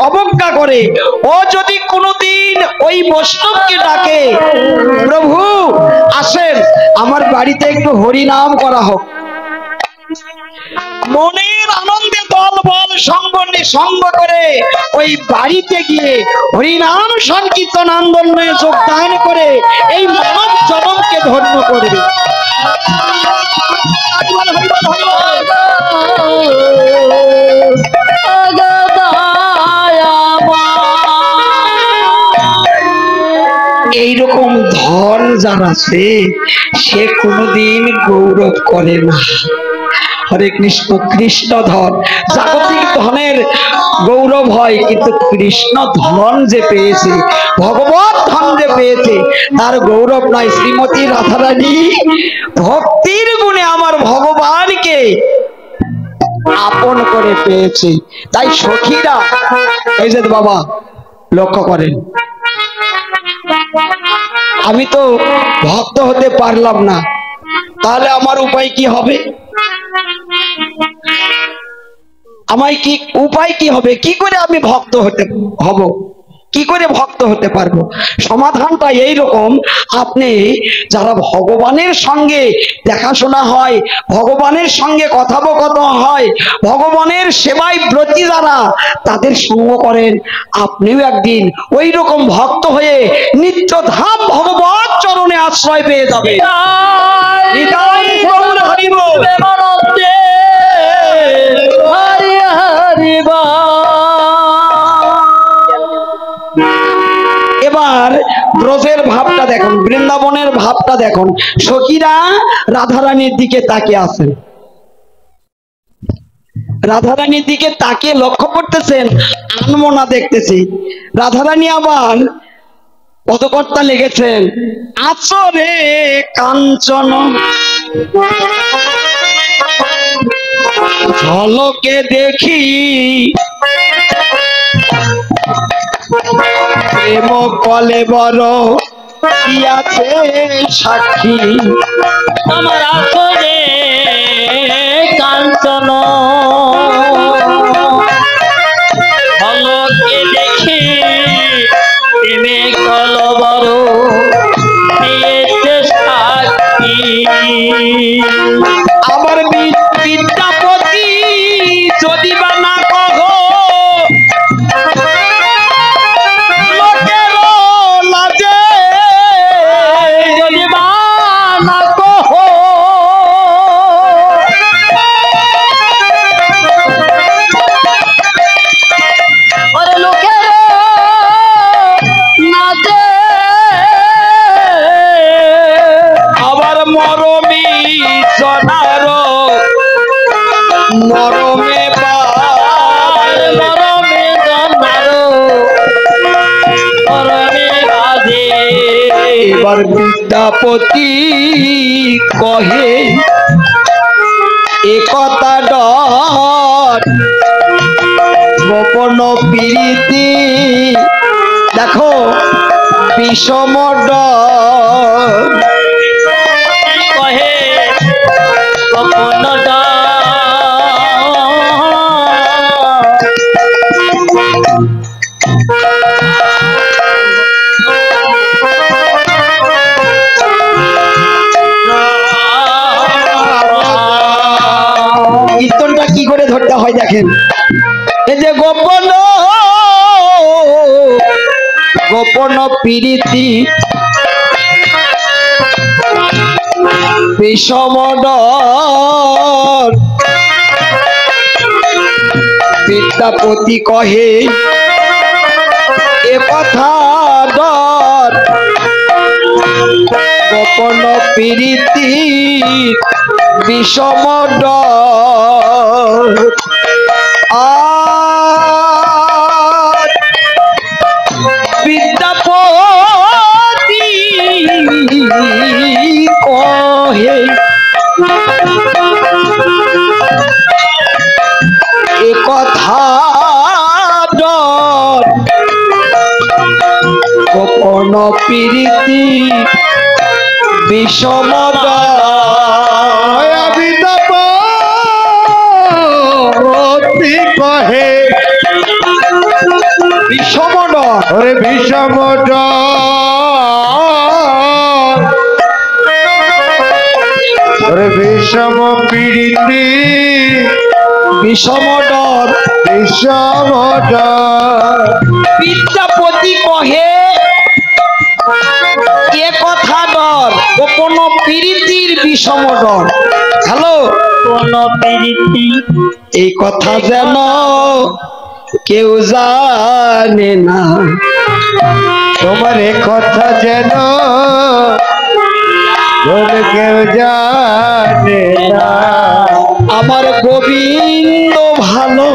অবজ্ঞা করে, ও যদি কোনোদিন ওই বৈষ্ণবকে ডাকে, প্রভু আসেন আমার বাড়িতে একটু হরি নাম করা হোক, মনের আনন্দে দল বল সঙ্গ করে ওই বাড়িতে গিয়ে হরিনাম সংকীর্তন আন্দোলনে যোগদান করে এই মানব জনমকে ধন্য করবে। এইরকম ধন যার আছে সে কোনোদিন গৌরব করে না। হরে কৃষ্ণ, কৃষ্ণ ধন, জাগতিক ধনের গৌরব হয়, কিন্তু কৃষ্ণ ধন যে পেয়েছে, ভগবত ধন যে পেয়েছে, তার গৌরব নাই। শ্রীমতী রাধারানী ভক্তির গুণে আমার ভগবানকে আপন করে পেয়েছে। তাই সখীরা, এই যে বাবা লক্ষ্য করেন, আমি তো ভক্ত হতে পারলাম না, তাহলে আমার উপায় কি হবে? আমায় কি উপায় কি হবে? কি করে আমি ভক্ত হব? কি করে ভক্ত হতে পারবো? সমাধানটা এইরকম, আপনি যারা ভগবানের সঙ্গে দেখাশোনা হয়, ভগবানের সঙ্গে কথোপকথন হয়, ভগবানের সেবায় ব্রতী যারা, তাদের সঙ্গ করেন, আপনিও একদিন ওই রকম ভক্ত হয়ে নিত্যধাম ভগবত চরণে আশ্রয় পেয়ে যাবে। এবার ব্রজের ভাবটা দেখুন, বৃন্দাবনের ভাবটা দেখুন। সখীরা রাধারানীর দিকে তাকিয়ে আছেন, রাধারানীর দিকে তাকিয়ে লক্ষ্য করতেছেন, আনমনা দেখতেছি। রাধারানী আবার পদকর্তা লেগেছেন, আচরে কাঞ্চন ঝলকে দেখি প্রেম কলে বড় দিয়াছে সাক্ষী, আমার আচরে কাঞ্চন ঝলকে দেখি প্রেমে কলবর দিয়েছে সাক্ষী। আমার বিদ্যাপতি যদি বা না কহ, লোকের লাজে যদি বা না কহ, ওরে লোকের লাজে আবার মরমি জনার মরমে মরমে জনার মরমে বাজে। এবার বিদ্যাপতি কহে একথা ডর গোপন প্রীতি, দেখো বিষম ডর কহে গোপন ডর। কীর্তনটা কি করে ধরতে হয় দেখেন। এই যে গোপন গোপন প্রীতি বিষম ডর, বিদ্যাপতি কহে এ কথা ডর গোপন প্রীতি বিষম ডর। বিদ্যাপতি কহে এ কথা ডর গোপন প্রীতি বিষম ডর। বিদ্যাপতি কহে বিষম ডর ওরে বিষম ডর ওরে বিষম পীড়িতি বিষম ডর বিষম ডর বিদ্যাপতি কহে এ কথা ডর গোপন প্রীতির বিষম ডর। হ্যালো, কোন প্রীতি এই কথা যেন কেউ জানে না, তোমার এ কথা যেন বলে কেউ জানে না। আমার গোবিন্দ ভালো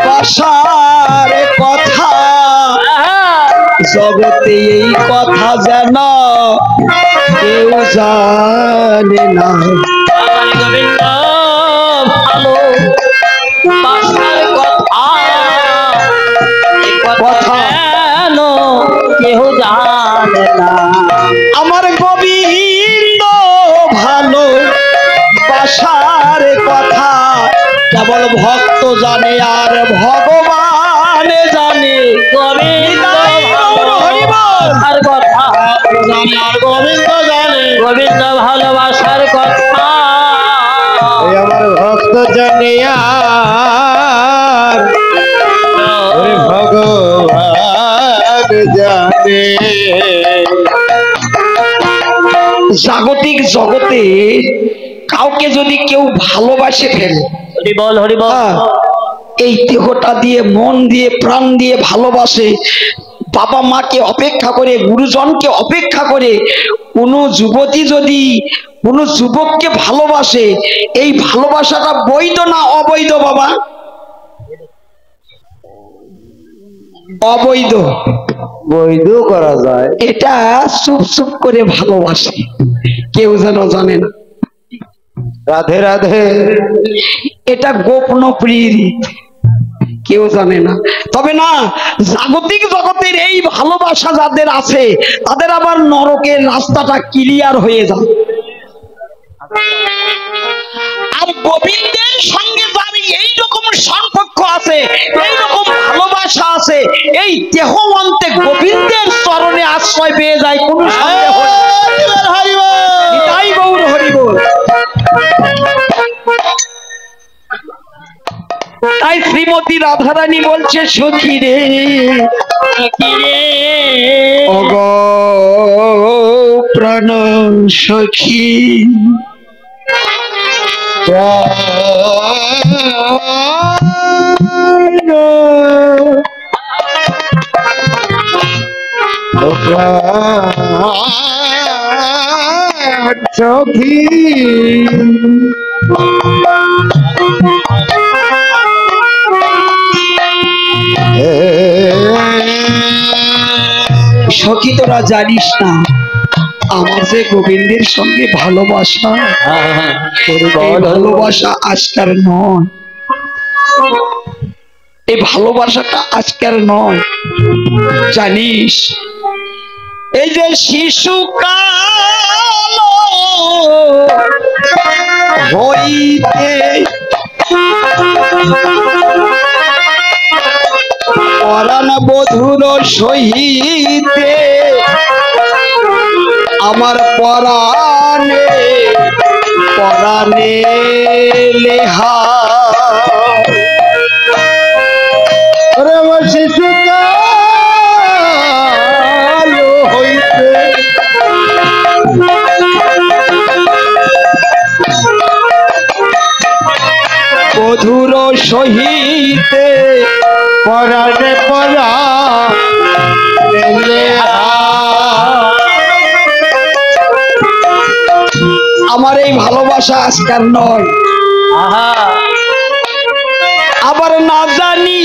বাসার কথা জগতে এই কথা যেন কেউ জানে না। আমার গোবিন্দ ভালো বাসার কথা এ কথা যেন কেহ জানে না। আমার গোবিন্দ ভালো বাসার কথা কেবল ভক্ত জানে আর ভগবান জানে। গোবিন্দ ভালো বাসার কথা জানে আর গোবিন্দ জানে। গোবিন্দ ভালোবাসার কথা এই আমার ভক্ত জানিয়া ওরে ভগবান জানে। জাগতিক জগতে কাউকে যদি কেউ ভালোবাসে ফেলে, হরি বল হরি বল। হ্যাঁ, এই দেহটা দিয়ে মন দিয়ে প্রাণ দিয়ে ভালোবাসে, বাবা মাকে অপেক্ষা করে গুরুজনকে অপেক্ষা করে কোনো যুবতী যদি কোনো যুবককে ভালোবাসে, এই ভালোবাসাটা বৈধ না অবৈধ বাবা? অবৈধ। বৈধ করা যায়। এটা চুপ চুপ করে ভালোবাসে, কেউ যেন জানে না। রাধে রাধে। এটা গোপন প্রীতি, কেউ জানে না। তবে না, জাগতিক জগতের এই ভালোবাসা যাদের আছে তাদের আবার নরকের রাস্তাটা ক্লিয়ার হয়ে যায়। আর গোবিন্দের সঙ্গে যার এইরকম সম্পর্ক আছে, এইরকম ভালোবাসা আছে, এই দেহ অন্তে গোবিন্দের চরণে আশ্রয় পেয়ে যায়, কোনো সন্দেহ নেই। নিতাই গৌর হরি বল। তাই শ্রীমতী রাধারানী বলছে, সখী রে অগ প্রাণ সখী সখী সখী তোরা জানিস না আমার যে গোবিন্দের সঙ্গে ভালোবাসা, এই ভালোবাসা আজকার নয়, এই ভালোবাসাটা আজকার নয়। জানিস, এই যে শিশুকাল হইতে পরাণ বধুর সহিতে আমার পরাণে পরাণে লেহা ওরে আমার শিশুকাল হইতে বধুর সহিতে পরাণে পরাণে লেহা। আমার এই ভালোবাসা আজকার নয়। আবার না জানি